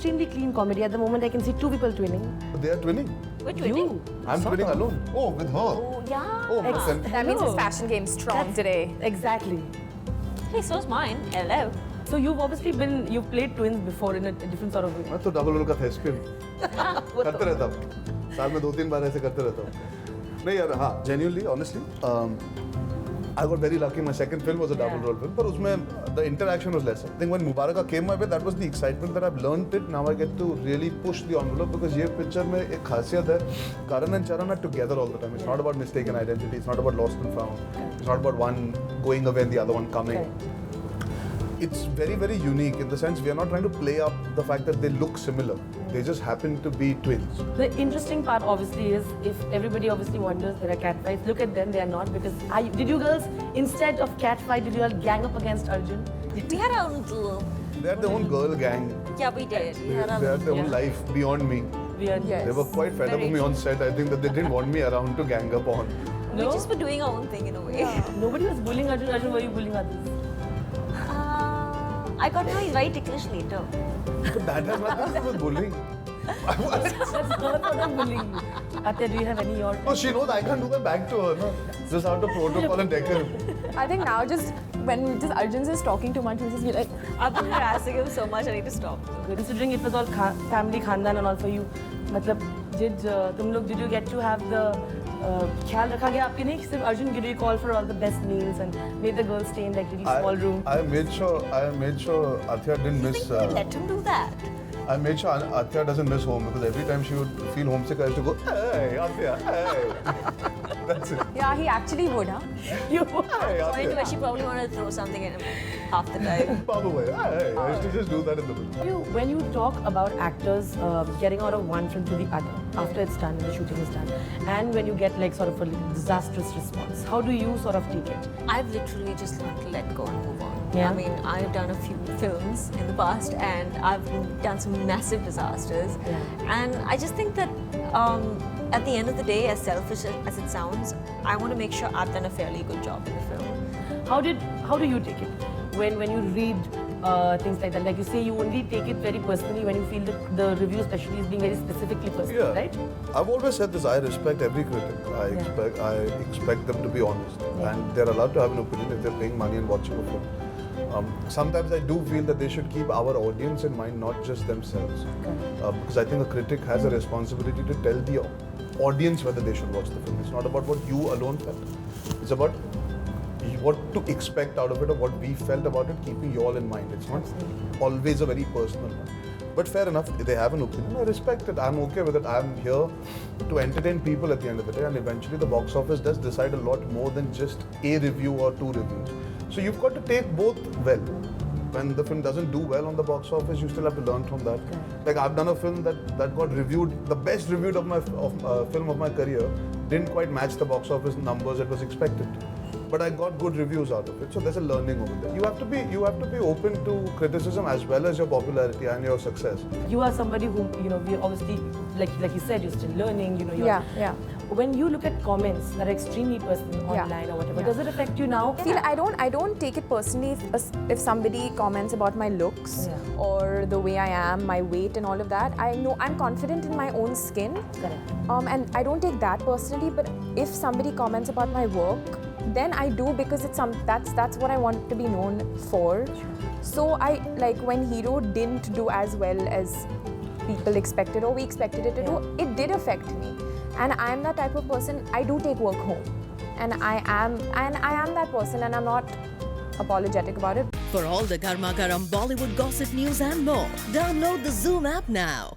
extremely clean comedy. At the moment, I can see two people twinning. They are twinning. We're twinning. You. I'm twinning alone. Oh, with her. Oh, yeah. Oh, That means his fashion game's strong today. Exactly. Hey, so's mine. Hello. So you've played twins before in a different sort of way. मैं तो double role का thespian करते रहता हूँ. साल में 2-3 बार ऐसे करते रहता हूँ. नहीं यार, हाँ, genuinely, honestly, I got very lucky. My second film was a double role film, but उसमें the interaction was lesser. I think when Mubarakan came my way, that was the excitement that I've learned it. Now I get to really push the envelope because ये picture में एक खासियत है. Karan and Charan are together all the time. It's not about mistaken identity. It's not about lost and found. It's not about one going away and the other one coming. It's very, very unique in the sense we are not trying to play up the fact that they look similar. They just happen to be twins. The interesting part obviously is, if everybody obviously wonders there are cat fights, look at them, they are not, because did you girls, instead of cat fight, did you all gang up against Arjun? We had our own little... They had their own girl gang. Yeah, we did. They had their own life beyond me. Yes. They were quite fed up with me on set. I think that they didn't want me around to gang up on. We just were doing our own thing in a way. Yeah. Nobody was bullying Arjun. Arjun, were you bullying others? I got to know he's very ticklish later. But that has nothing to do with bullying. That's not what I'm bullying you. Athiya, do you have any your... No, she knows I can't do that back to her. No? Just out of protocol and decorum. I think now when Arjun is talking too much, he'll just be like, I've been harassing him so much, I need to stop. Considering it was all family, khandan and all for you, मतलब did you get to have the ख्याल रखा गया आपके नहीं कि सिर्फ Arjun did you call for all the best meals and made the girls stay in like really small room? I made sure Athiya didn't miss. Let him do that. I made sure Athiya doesn't miss home because every time she would feel homesick, I used to go, hey, Athiya, hey. That's it. yeah, he actually would, huh? You. Hey, Sorry, Athiya. she probably wanted to throw something at him half the time. Probably. Hey, I used to just do that in the middle. When you talk about actors getting out of one film to the other after it's done and the shooting is done, and when you get like sort of a disastrous response, how do you sort of take it? I've literally just learned to let go and move on. Yeah. I mean, I've done a few films in the past and I've done some massive disasters. Yeah. And I just think that at the end of the day, as selfish as it sounds, I want to make sure I've done a fairly good job in the film. How do you take it when you read things like that? Like you say, you only take it very personally when you feel the review especially is being very specifically personal, right? I've always said this, I respect every critic. I expect them to be honest. And they're allowed to have an opinion if they're paying money and watching a film. Sometimes I do feel that they should keep our audience in mind, not just themselves. Because I think a critic has a responsibility to tell the audience whether they should watch the film. It's not about what you alone felt. It's about what to expect out of it or what we felt about it, keeping you all in mind. It's not always a very personal one. But fair enough, they have an opinion. I respect it. I'm okay with it. I'm here to entertain people at the end of the day, and eventually the box office does decide a lot more than just a review or two reviews. So you've got to take both well. When the film doesn't do well on the box office, you still have to learn from that. Like I've done a film that got reviewed, the best reviewed of my film of my career, didn't quite match the box office numbers it was expected to. But I got good reviews out of it, so there's a learning over there. You have to be open to criticism as well as your popularity and your success. You are somebody who, we obviously, like you said, you're still learning, you're... yeah. When you look at comments that are extremely personal online or whatever, does it affect you now? I don't take it personally if somebody comments about my looks or the way I am, my weight and all of that. I know I'm confident in my own skin. Correct. And I don't take that personally, but if somebody comments about my work, then I do, because that's what I want to be known for. So like when Hero didn't do as well as people expected or we expected it to do, it did affect me. And I'm that type of person, I do take work home. And I am that person, and I'm not apologetic about it. For all the Garma Garam Bollywood gossip news and more, download the Zoom app now.